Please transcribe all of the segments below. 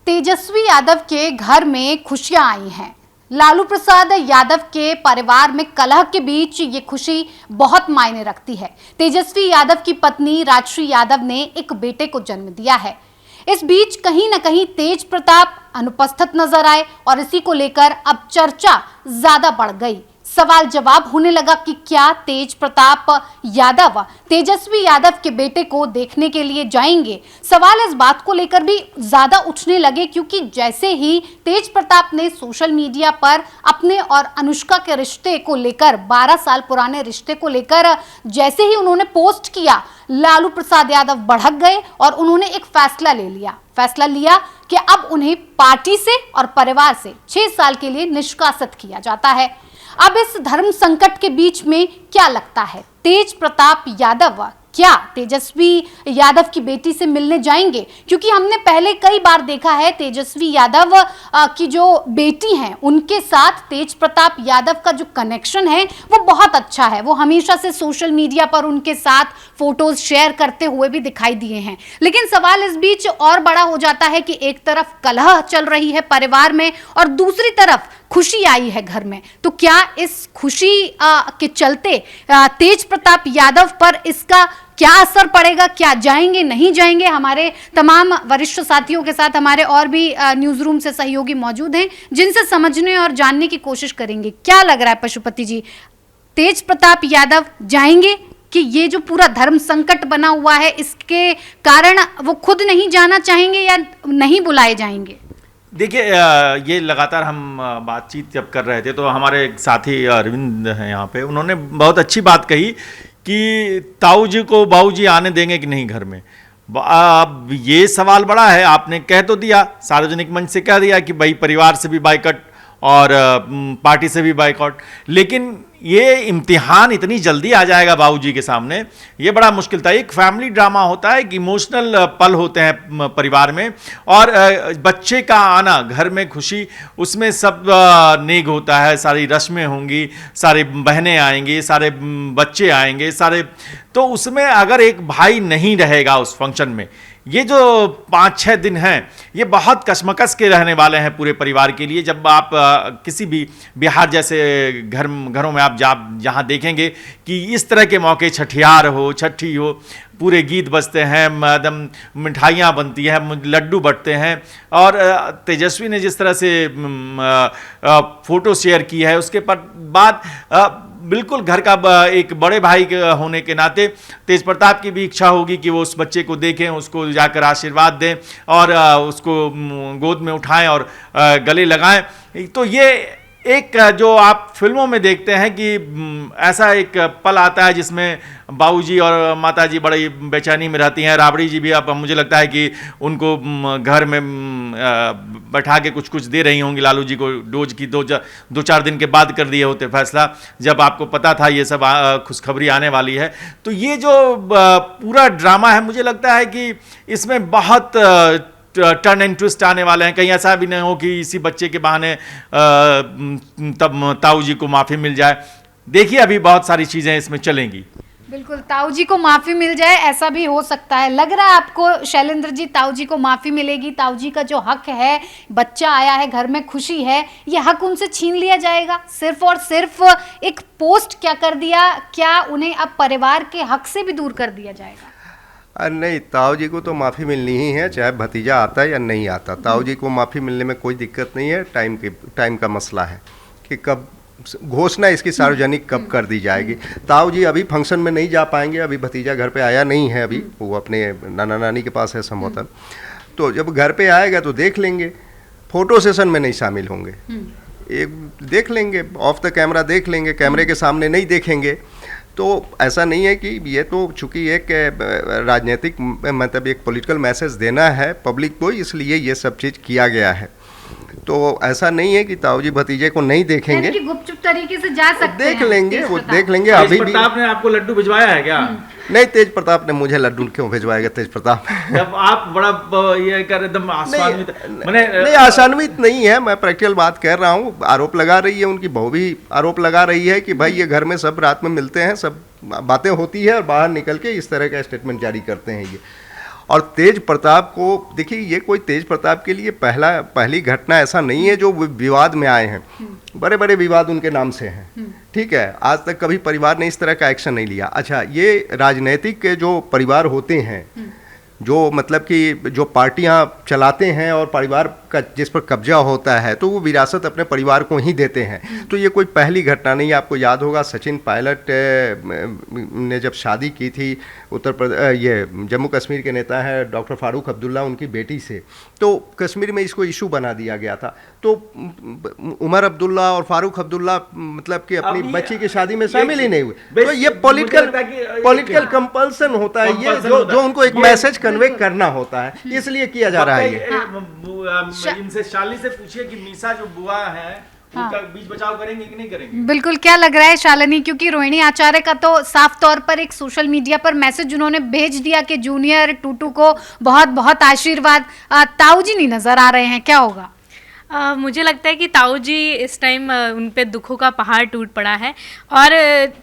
तेजस्वी यादव के घर में खुशियां आई हैं। लालू प्रसाद यादव के परिवार में कलह के बीच ये खुशी बहुत मायने रखती है। तेजस्वी यादव की पत्नी राजश्री यादव ने एक बेटे को जन्म दिया है। इस बीच कहीं न कहीं तेज प्रताप अनुपस्थित नजर आए और इसी को लेकर अब चर्चा ज्यादा बढ़ गई। सवाल जवाब होने लगा कि क्या तेज प्रताप यादव तेजस्वी यादव के बेटे को देखने के लिए जाएंगे। सवाल इस बात को लेकर भी ज्यादा उठने लगे क्योंकि जैसे ही तेज प्रताप ने सोशल मीडिया पर अपने और अनुष्का के रिश्ते को लेकर 12 साल पुराने रिश्ते को लेकर जैसे ही उन्होंने पोस्ट किया, लालू प्रसाद यादव भड़क गए और उन्होंने एक फैसला लिया कि अब उन्हें पार्टी से और परिवार से 6 साल के लिए निष्कासित किया जाता है। अब इस धर्म संकट के बीच में क्या लगता है, तेज प्रताप यादव क्या तेजस्वी यादव की बेटी से मिलने जाएंगे? क्योंकि हमने पहले कई बार देखा है तेजस्वी यादव की जो बेटी हैं उनके साथ तेज प्रताप यादव का जो कनेक्शन है वो बहुत अच्छा है। वो हमेशा से सोशल मीडिया पर उनके साथ फोटोज शेयर करते हुए भी दिखाई दिए हैं। लेकिन सवाल इस बीच और बड़ा हो जाता है कि एक तरफ कलह चल रही है परिवार में और दूसरी तरफ खुशी आई है घर में। तो क्या इस खुशी के चलते तेज प्रताप यादव पर इसका क्या असर पड़ेगा? क्या जाएंगे नहीं जाएंगे? हमारे तमाम वरिष्ठ साथियों के साथ हमारे और भी न्यूज रूम से सहयोगी मौजूद हैं जिनसे समझने और जानने की कोशिश करेंगे। क्या लग रहा है पशुपति जी, तेज प्रताप यादव जाएंगे कि ये जो पूरा धर्म संकट बना हुआ है इसके कारण वो खुद नहीं जाना चाहेंगे या नहीं बुलाए जाएंगे? देखिए, ये लगातार हम बातचीत जब कर रहे थे तो हमारे एक साथी अरविंद हैं यहाँ पे, उन्होंने बहुत अच्छी बात कही कि ताऊ जी को बाऊ जी आने देंगे कि नहीं घर में। अब ये सवाल बड़ा है। आपने कह तो दिया, सार्वजनिक मंच से कह दिया कि भाई परिवार से भी बाइकआउट और पार्टी से भी बाइकआउट, लेकिन ये इम्तिहान इतनी जल्दी आ जाएगा बाबूजी के सामने, ये बड़ा मुश्किल था। एक फैमिली ड्रामा होता है, एक इमोशनल पल होते हैं परिवार में, और बच्चे का आना घर में खुशी, उसमें सब नेग होता है, सारी रस्में होंगी, सारी बहनें आएंगी, सारे बच्चे आएंगे, सारे, तो उसमें अगर एक भाई नहीं रहेगा उस फंक्शन में, ये जो 5-6 दिन हैं ये बहुत कशमकश के रहने वाले हैं पूरे परिवार के लिए। जब आप किसी भी बिहार जैसे घरों में आप जहाँ देखेंगे कि इस तरह के मौके, छठियार हो, छठी हो, पूरे गीत बजते हैं, एकदम मिठाइयाँ बनती हैं, लड्डू बंटते हैं, और तेजस्वी ने जिस तरह से फ़ोटो शेयर की है उसके बाद बिल्कुल घर का एक बड़े भाई होने के नाते तेज प्रताप की भी इच्छा होगी कि वो उस बच्चे को देखें, उसको जाकर आशीर्वाद दें और उसको गोद में उठाएं और गले लगाएं। तो ये एक जो आप फिल्मों में देखते हैं कि ऐसा एक पल आता है जिसमें बाबूजी और माताजी बड़ी बेचैनी में रहती हैं। राबड़ी जी भी अब मुझे लगता है कि उनको घर में बैठा के कुछ दे रही होंगी लालू जी को डोज की। 2-4 दिन के बाद कर दिए होते फैसला, जब आपको पता था ये सब खुशखबरी आने वाली है। तो ये जो पूरा ड्रामा है, मुझे लगता है कि इसमें बहुत टर्न एंड ट्विस्ट आने वाले हैं। कहीं ऐसा भी नहीं हो कि इसी बच्चे के बहाने तब ताऊ जी को माफ़ी मिल जाए। देखिए, अभी बहुत सारी चीज़ें इसमें चलेंगी। बिल्कुल, ताऊ जी को माफ़ी मिल जाए ऐसा भी हो सकता है। लग रहा है आपको शैलेंद्र जी, ताऊ जी को माफ़ी मिलेगी? ताऊ जी का जो हक है, बच्चा आया है, घर में खुशी है, ये हक उनसे छीन लिया जाएगा सिर्फ और सिर्फ एक पोस्ट क्या कर दिया? क्या उन्हें अब परिवार के हक से भी दूर कर दिया जाएगा? नहीं, ताऊ जी को तो माफ़ी मिलनी ही है, चाहे भतीजा आता है या नहीं आता। ताऊ जी को माफ़ी मिलने में कोई दिक्कत नहीं है। टाइम का मसला है कि कब घोषणा इसकी सार्वजनिक कब कर दी जाएगी। ताऊ जी अभी फंक्शन में नहीं जा पाएंगे, अभी भतीजा घर पे आया नहीं है, अभी वो अपने नाना नानी के पास है संभवतः। तो जब घर पे आएगा तो देख लेंगे। फोटो सेशन में नहीं शामिल होंगे, एक देख लेंगे, ऑफ द कैमरा देख लेंगे, कैमरे के सामने नहीं देखेंगे। तो ऐसा नहीं है कि ये तो चूँकि एक राजनीतिक मतलब एक पॉलिटिकल मैसेज देना है पब्लिक को, इसलिए ये सब चीज़ किया गया है। तो ऐसा नहीं है कि ताऊ जी भतीजे को नहीं देखेंगे, कि गुपचुप तरीके से जा सकते देख हैं। लेंगे, वो देख लेंगे। अभी भी प्रताप ने आपको लड्डू भिजवाया है क्या? नहीं, तेज प्रताप ने मुझे लड्डू क्यों भिजवाएगा? तेज प्रताप जब आप बड़ा ये कर एकदम आशान्वित, नहीं आशान्वित नहीं है, मैं प्रैक्टिकल बात कर रहा हूँ। आरोप लगा रही है, उनकी बहू भी आरोप लगा रही है कि भाई ये घर में सब रात में मिलते हैं, सब बातें होती है और बाहर निकल के इस तरह का स्टेटमेंट जारी करते हैं ये। और तेज प्रताप को देखिए, ये कोई तेज प्रताप के लिए पहली घटना ऐसा नहीं है जो विवाद में आए हैं। बड़े बड़े विवाद उनके नाम से हैं, ठीक है। आज तक कभी परिवार ने इस तरह का एक्शन नहीं लिया। अच्छा, ये राजनीतिक के जो परिवार होते हैं, जो मतलब कि जो पार्टियां चलाते हैं और परिवार का जिस पर कब्जा होता है, तो वो विरासत अपने परिवार को ही देते हैं। तो ये कोई पहली घटना नहीं है। आपको याद होगा सचिन पायलट ने जब शादी की थी उत्तर प्रदेश, ये जम्मू कश्मीर के नेता हैं डॉक्टर फारूक अब्दुल्ला, उनकी बेटी से, तो कश्मीर में इसको इशू बना दिया गया था। तो उमर अब्दुल्ला और फारूक अब्दुल्ला मतलब कि अपनी बच्ची की शादी में शामिल ही नहीं हुए। तो ये पॉलिटिकल कंपल्सन होता है, ये जो उनको एक मैसेज कन्वे करना होता है, इसलिए किया जा रहा है ये। इनसे शालिनी से पूछिए कि मीसा जो बुआ है उनका बीच बचाव करेंगे कि नहीं करेंगे। बिल्कुल, क्या लग रहा है शालिनी, क्योंकि रोहिणी आचार्य का तो साफ तौर पर एक सोशल मीडिया पर मैसेज उन्होंने भेज दिया कि जूनियर टूटू को बहुत बहुत आशीर्वाद। ताऊ जी नहीं नजर आ रहे हैं, क्या होगा? मुझे लगता है कि ताऊ जी इस टाइम उन पे दुखों का पहाड़ टूट पड़ा है, और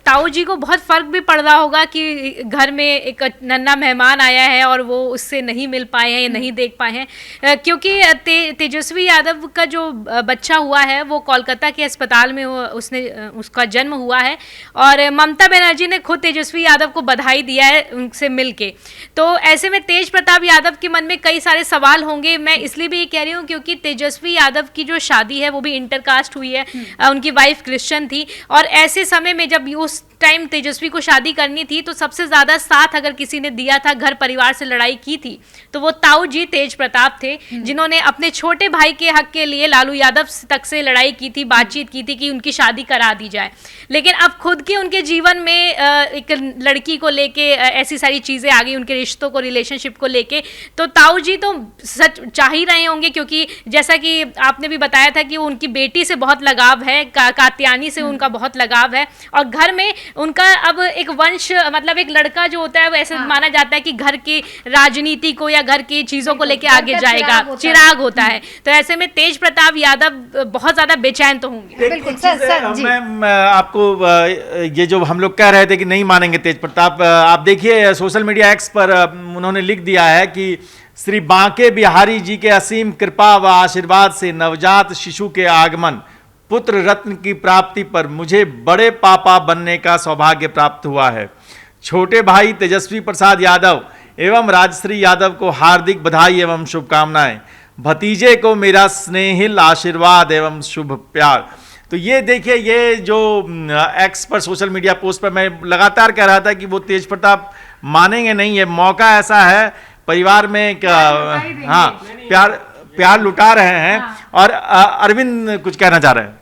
ताऊ जी को बहुत फ़र्क भी पड़ रहा होगा कि घर में एक नन्हा मेहमान आया है और वो उससे नहीं मिल पाए हैं या नहीं देख पाए हैं, क्योंकि तेजस्वी यादव का जो बच्चा हुआ है वो कोलकाता के अस्पताल में उसका जन्म हुआ है, और ममता बनर्जी ने खुद तेजस्वी यादव को बधाई दिया है उनसे मिल के। तो ऐसे में तेज प्रताप यादव के मन में कई सारे सवाल होंगे। मैं इसलिए भी ये कह रही हूँ क्योंकि तेजस्वी यादव की जो शादी है वो भी इंटरकास्ट हुई है, उनकी वाइफ क्रिश्चियन थी, और ऐसे समय में जब उस टाइम तेजस्वी को शादी करनी थी तो सबसे ज़्यादा साथ अगर किसी ने दिया था, घर परिवार से लड़ाई की थी, तो वो ताऊ जी तेज प्रताप थे, जिन्होंने अपने छोटे भाई के हक के लिए लालू यादव तक से लड़ाई की थी, बातचीत की थी कि उनकी शादी करा दी जाए। लेकिन अब खुद के उनके जीवन में एक लड़की को लेके ऐसी सारी चीज़ें आ गई, उनके रिश्तों को, रिलेशनशिप को लेके, तो ताऊ जी तो सच चाह ही रहे होंगे, क्योंकि जैसा कि आपने भी बताया था कि वो उनकी बेटी से बहुत लगाव है, कात्यायनी से उनका बहुत लगाव है, और घर में उनका अब एक वंश, मतलब एक लड़का जो होता है वो ऐसे माना जाता है कि घर की राजनीति को या घर की चीज़ों को लेके आगे जाएगा, चिराग होता है। तो ऐसे में तेज प्रताप यादव बहुत ज़्यादा बेचैन तो होंगे। बिल्कुल सर जी। मैं आपको ये जो हम लोग कह रहे थे कि नहीं मानेंगे तेज प्रताप, आप देखिए सोशल मीडिया एक्स पर उन्होंने लिख दिया है कि श्री बांके बिहारी जी के असीम कृपा व आशीर्वाद से नवजात शिशु के आगमन, पुत्र रत्न की प्राप्ति पर मुझे बड़े पापा बनने का सौभाग्य प्राप्त हुआ है। छोटे भाई तेजस्वी प्रसाद यादव एवं राजश्री यादव को हार्दिक बधाई एवं शुभकामनाएं। भतीजे को मेरा स्नेहिल आशीर्वाद एवं शुभ प्यार। तो ये देखिए, ये जो एक्स पर सोशल मीडिया पोस्ट पर मैं लगातार कह रहा था कि वो तेज प्रताप मानेंगे नहीं, ये मौका ऐसा है परिवार में क्या, हाँ प्यार लुटा रहे हैं। और अरविंद कुछ कहना चाह रहे हैं।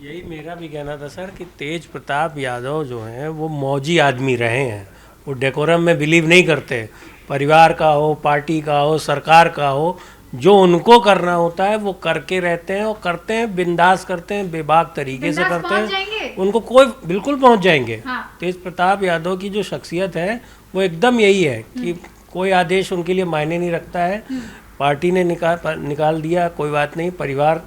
यही मेरा भी कहना था सर कि तेज प्रताप यादव जो हैं वो मौजी आदमी रहे हैं, वो डेकोरम में बिलीव नहीं करते। परिवार का हो, पार्टी का हो, सरकार का हो, जो उनको करना होता है वो करके रहते हैं, और करते हैं, बिंदास करते हैं, बेबाक तरीके से करते हैं, उनको कोई बिल्कुल पहुंच जाएंगे। तेज प्रताप यादव की जो शख्सियत है वो एकदम यही है कि कोई आदेश उनके लिए मायने नहीं रखता है। पार्टी ने निकाल दिया, कोई बात नहीं, परिवार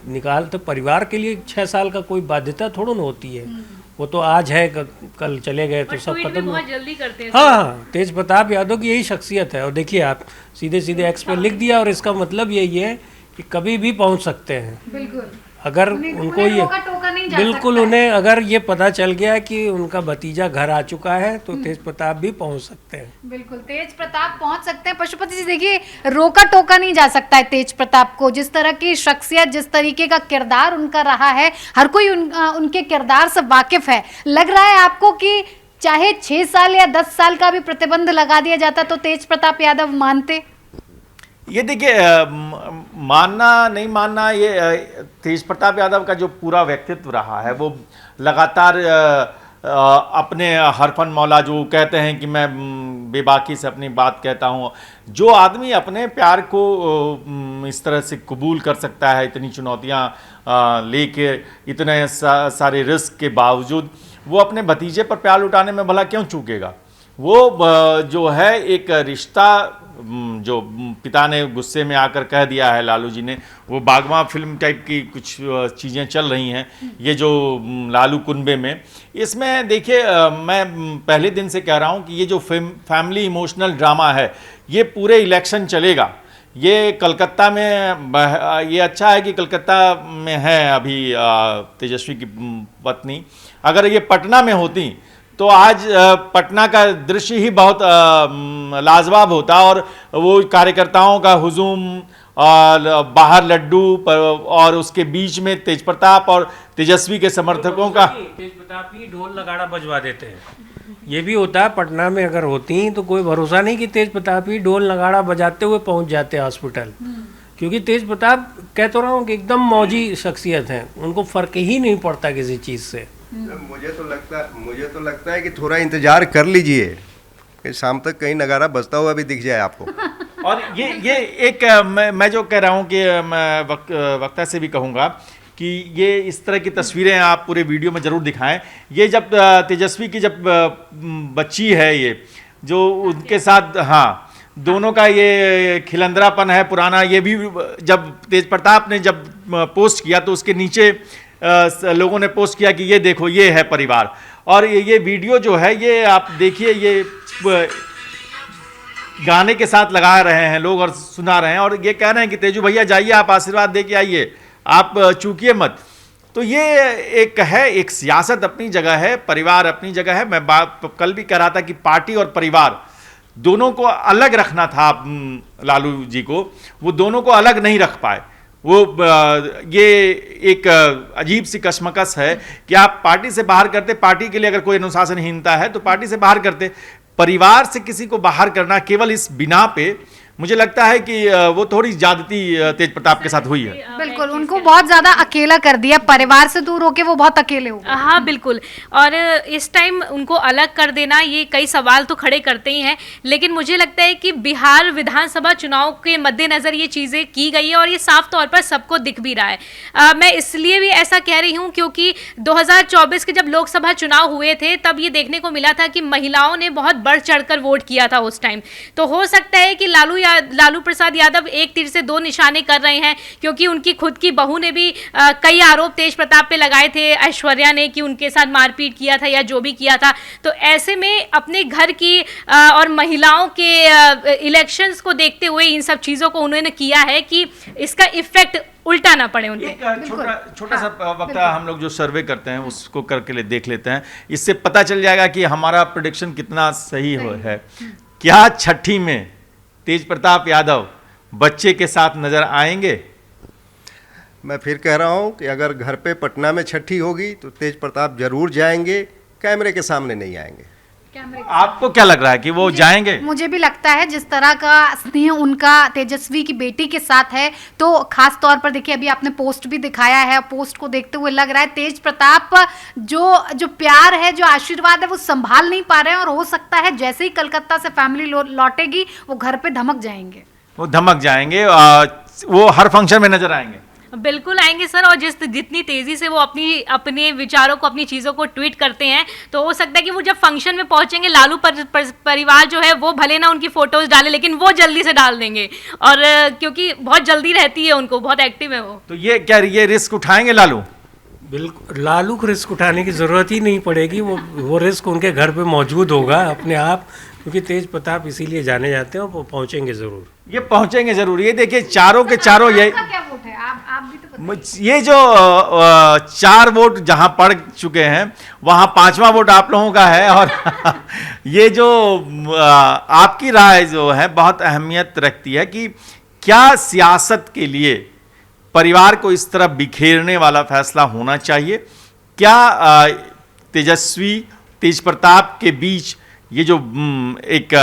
निकाल, तो परिवार के लिए 6 साल का कोई बाध्यता थोड़ा ना होती है। वो तो आज है, कल चले गए तो सब खत्म। बहुत जल्दी करते हैं। हाँ, तेज प्रताप यादव की यही शख्सियत है। और देखिए आप सीधे सीधे एक्स पे लिख दिया, और इसका मतलब यही है कि कभी भी पहुंच सकते हैं। बिल्कुल, अगर उनको ये बिल्कुल उन्हें अगर ये पता चल गया कि उनका भतीजा घर आ चुका है तो तेज प्रताप भी पहुंच सकते हैं। बिल्कुल, तेज प्रताप पहुंच सकते हैं। पशुपति जी देखिए, रोका टोका नहीं जा सकता है तेज प्रताप को। जिस तरह की शख्सियत, जिस तरीके का किरदार उनका रहा है, हर कोई उनके किरदार से वाकिफ है। लग रहा है आपको कि चाहे 6 साल या 10 साल का भी प्रतिबंध लगा दिया जाता तो तेज प्रताप यादव मानते? ये देखिए, मानना नहीं मानना, ये तेज प्रताप यादव का जो पूरा व्यक्तित्व रहा है वो लगातार अपने हरफन मौला जो कहते हैं कि मैं बेबाकी से अपनी बात कहता हूँ। जो आदमी अपने प्यार को इस तरह से कबूल कर सकता है, इतनी चुनौतियाँ लेके, इतने सारे रिस्क के बावजूद, वो अपने भतीजे पर प्यार लुटाने में भला क्यों चूकेगा। वो जो है एक रिश्ता जो पिता ने गुस्से में आकर कह दिया है लालू जी ने, वो बागवा फिल्म टाइप की कुछ चीज़ें चल रही हैं ये जो लालू कुनबे में। इसमें देखिए मैं पहले दिन से कह रहा हूँ कि ये जो फैमिली इमोशनल ड्रामा है ये पूरे इलेक्शन चलेगा। ये कलकत्ता में ये अच्छा है कि कलकत्ता में है अभी तेजस्वी की पत्नी, अगर ये पटना में होती तो आज पटना का दृश्य ही बहुत लाजवाब होता और वो कार्यकर्ताओं का हुजूम और बाहर लड्डू और उसके बीच में तेज प्रताप और तेजस्वी के समर्थकों का। तेज प्रताप ही ढोल नगाड़ा बजवा देते हैं। ये भी होता है पटना में अगर होती तो कोई भरोसा नहीं कि तेज प्रताप ही ढोल नगाड़ा बजाते हुए पहुंच जाते हॉस्पिटल, क्योंकि तेज प्रताप कह तो रहा हूँ कि एकदम मौजी शख्सियत हैं, उनको फर्क ही नहीं पड़ता किसी चीज़ से। मुझे तो लगता है कि थोड़ा इंतजार कर लीजिए कि शाम तक कहीं नगाड़ा बजता हुआ भी दिख जाए आपको। और ये एक मैं जो कह रहा हूँ कि मैं वक्ता से भी कहूँगा कि ये इस तरह की तस्वीरें आप पूरे वीडियो में ज़रूर दिखाएं। ये जब तेजस्वी की जब बच्ची है ये जो उनके साथ, हाँ, दोनों का ये खिलंदरापन है पुराना। ये भी जब तेज प्रताप ने जब पोस्ट किया तो उसके नीचे लोगों ने पोस्ट किया कि ये देखो ये है परिवार। और ये वीडियो जो है ये आप देखिए, ये गाने के साथ लगा रहे हैं लोग और सुना रहे हैं और ये कह रहे हैं कि तेजू भैया जाइए, आप आशीर्वाद दे के आइए, आप चूकिए मत। तो ये एक है, एक सियासत अपनी जगह है, परिवार अपनी जगह है। मैं कल भी कह रहा था कि पार्टी और परिवार दोनों को अलग रखना था लालू जी को, वो दोनों को अलग नहीं रख पाए। वो ये एक अजीब सी कशमकश है कि आप पार्टी से बाहर करते, पार्टी के लिए अगर कोई अनुशासनहीनता है तो पार्टी से बाहर करते, परिवार से किसी को बाहर करना केवल इस बिना पे मुझे लगता है कि वो थोड़ी ज्यादती तेज प्रताप के साथ हुई है। बिल्कुल, उनको बहुत ज्यादा अकेला कर दिया, परिवार से दूर होके वो बहुत अकेले हो। हाँ बिल्कुल, और इस टाइम उनको अलग कर देना ये कई सवाल तो खड़े करते ही हैं, लेकिन मुझे लगता है कि बिहार विधानसभा चुनाव के मद्देनज़र ये चीज़ें की गई है और ये साफ तौर पर सबको दिख भी रहा है। मैं इसलिए भी ऐसा कह रही हूँ क्योंकि 2024 के जब लोकसभा चुनाव हुए थे तब ये देखने को मिला था कि महिलाओं ने बहुत बढ़ चढ़कर वोट किया था उस टाइम। तो हो सकता है कि लालू प्रसाद यादव एक तीर से दो निशाने कर रहे हैं, क्योंकि उनकी खुद की बहू ने भी कई आरोप तेज प्रताप पे लगाए थे, ऐश्वर्या ने, कि उनके साथ मारपीट किया था या जो भी किया था। तो ऐसे में अपने घर की और महिलाओं के इलेक्शंस को देखते हुए इन सब चीज़ों को उन्होंने किया है कि इसका इफेक्ट उल्टा ना पड़े उन एक छोटा सा वक्ता हम लोग जो सर्वे करते हैं उसको करके देख लेते हैं, इससे पता चल जाएगा कि हमारा प्रेडिक्शन कितना सही है। क्या छठी में तेज प्रताप यादव बच्चे के साथ नजर आएंगे? मैं फिर कह रहा हूं कि अगर घर पे पटना में छठी होगी तो तेज प्रताप जरूर जाएंगे, कैमरे के सामने नहीं आएंगे। आपको क्या लग रहा है कि वो जाएंगे? मुझे भी लगता है जिस तरह का स्नेह उनका तेजस्वी की बेटी के साथ है, तो खास तौर पर देखिए अभी आपने पोस्ट भी दिखाया है, पोस्ट को देखते हुए लग रहा है तेज प्रताप जो प्यार है, जो आशीर्वाद है वो संभाल नहीं पा रहे हैं और हो सकता है जैसे ही कलकत्ता से फैमिली लौटेगी वो घर पे धमक जाएंगे। वो धमक जाएंगे, वो हर फंक्शन में नजर आएंगे। बिल्कुल आएंगे सर, और जितनी तेजी से वो अपने विचारों को, अपनी चीज़ों को ट्वीट करते हैं, तो हो सकता है कि वो जब फंक्शन में पहुंचेंगे लालू परिवार जो है वो भले ना उनकी फोटोज डाले लेकिन वो जल्दी से डाल देंगे, और क्योंकि बहुत जल्दी रहती है उनको, बहुत एक्टिव है वो। तो ये क्या ये रिस्क उठाएंगे लालू? बिल्कुल, लालू को रिस्क उठाने की ज़रूरत ही नहीं पड़ेगी, वो रिस्क उनके घर पे मौजूद होगा अपने आप, क्योंकि तेज प्रताप इसीलिए जाने जाते हैं और वो पहुँचेंगे ज़रूर। ये पहुंचेंगे जरूर। ये देखिए चारों के चारों ये क्या वोट है, आप भी तो ये जो 4 वोट जहां पड़ चुके हैं वहां 5वां वोट आप लोगों का है, और ये जो आपकी राय जो है बहुत अहमियत रखती है कि क्या सियासत के लिए परिवार को इस तरह बिखेरने वाला फैसला होना चाहिए? क्या तेजस्वी तेज प्रताप के बीच ये जो एक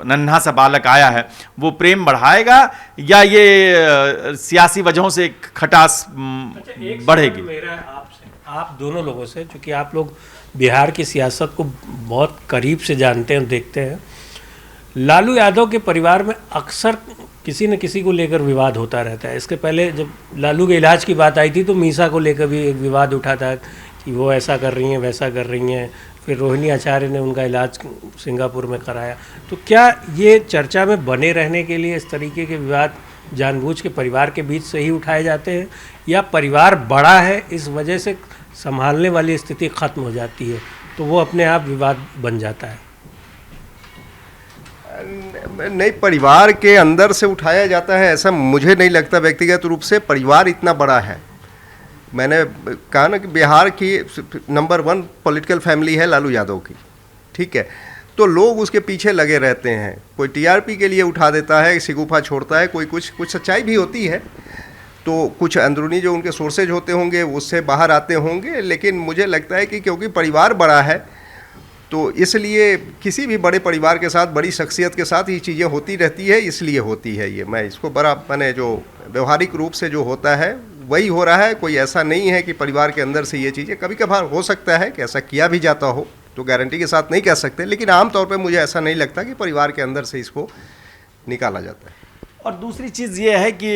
नन्हा सा बालक आया है वो प्रेम बढ़ाएगा या ये सियासी वजहों से खटास बढ़ेगी? मेरा आपसे, आप दोनों लोगों से, क्योंकि आप लोग बिहार की सियासत को बहुत करीब से जानते हैं, देखते हैं, लालू यादव के परिवार में अक्सर किसी न किसी को लेकर विवाद होता रहता है। इसके पहले जब लालू के इलाज की बात आई थी तो मीसा को लेकर भी एक विवाद उठा था कि वो ऐसा कर रही हैं, वैसा कर रही हैं, फिर रोहिणी आचार्य ने उनका इलाज सिंगापुर में कराया। तो क्या ये चर्चा में बने रहने के लिए इस तरीके के विवाद जानबूझ के परिवार के बीच से ही उठाए जाते हैं, या परिवार बड़ा है इस वजह से संभालने वाली स्थिति खत्म हो जाती है तो वो अपने आप विवाद बन जाता है? नहीं, परिवार के अंदर से उठाया जाता है ऐसा मुझे नहीं लगता। व्यक्तिगत रूप से परिवार इतना बड़ा है, मैंने कहा ना कि बिहार की नंबर 1 पॉलिटिकल फैमिली है लालू यादव की, ठीक है। तो लोग उसके पीछे लगे रहते हैं, कोई टीआरपी के लिए उठा देता है, शिगुफा छोड़ता है, कोई कुछ सच्चाई भी होती है, तो कुछ अंदरूनी जो उनके सोर्सेज होते होंगे उससे बाहर आते होंगे। लेकिन मुझे लगता है कि क्योंकि परिवार बड़ा है तो इसलिए किसी भी बड़े परिवार के साथ, बड़ी शख्सियत के साथ ये चीज़ें होती रहती है, इसलिए होती है ये। मैं इसको बड़ा मैंने जो व्यवहारिक रूप से जो होता है वही हो रहा है। कोई ऐसा नहीं है कि परिवार के अंदर से ये चीज़ें, कभी कभार हो सकता है कि ऐसा किया भी जाता हो, तो गारंटी के साथ नहीं कह सकते, लेकिन आमतौर पे मुझे ऐसा नहीं लगता कि परिवार के अंदर से इसको निकाला जाता है। और दूसरी चीज़ ये है कि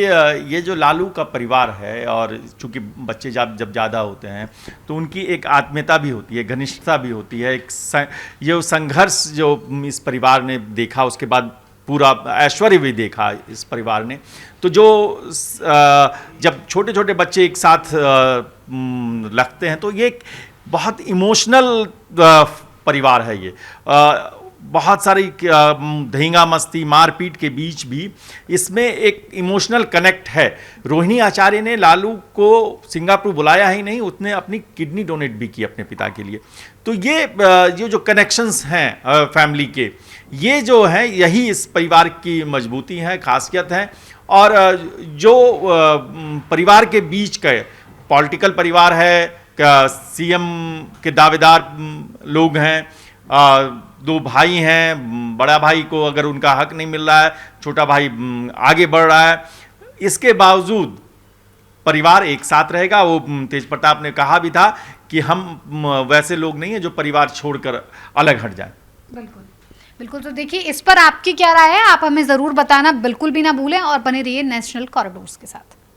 ये जो लालू का परिवार है, और चूंकि बच्चे जब ज़्यादा होते हैं तो उनकी एक आत्मीयता भी होती है, घनिष्ठता भी होती है, ये संघर्ष जो इस परिवार ने देखा, उसके बाद पूरा ऐश्वर्य भी देखा इस परिवार ने। तो जो जब छोटे छोटे बच्चे एक साथ लगते हैं तो ये एक बहुत इमोशनल परिवार है ये। बहुत सारी धींगा मस्ती मारपीट के बीच भी इसमें एक इमोशनल कनेक्ट है। रोहिणी आचार्य ने लालू को सिंगापुर बुलाया ही नहीं, उसने अपनी किडनी डोनेट भी की अपने पिता के लिए। तो ये जो कनेक्शंस हैं फैमिली के, ये जो हैं यही इस परिवार की मजबूती है, खासियत है। और जो परिवार के बीच का पॉलिटिकल परिवार है, सीएम के दावेदार लोग हैं, 2 भाई हैं, बड़ा भाई को अगर उनका हक नहीं मिल रहा है, छोटा भाई आगे बढ़ रहा है, इसके बावजूद परिवार एक साथ रहेगा। वो तेज प्रताप ने कहा भी था कि हम वैसे लोग नहीं हैं जो परिवार छोड़कर अलग हट जाए। बिल्कुल बिल्कुल। तो देखिए, इस पर आपकी क्या राय है, आप हमें ज़रूर बताना बिल्कुल भी ना भूलें, और बने रहिए नेशनल कॉरिडोर्स के साथ।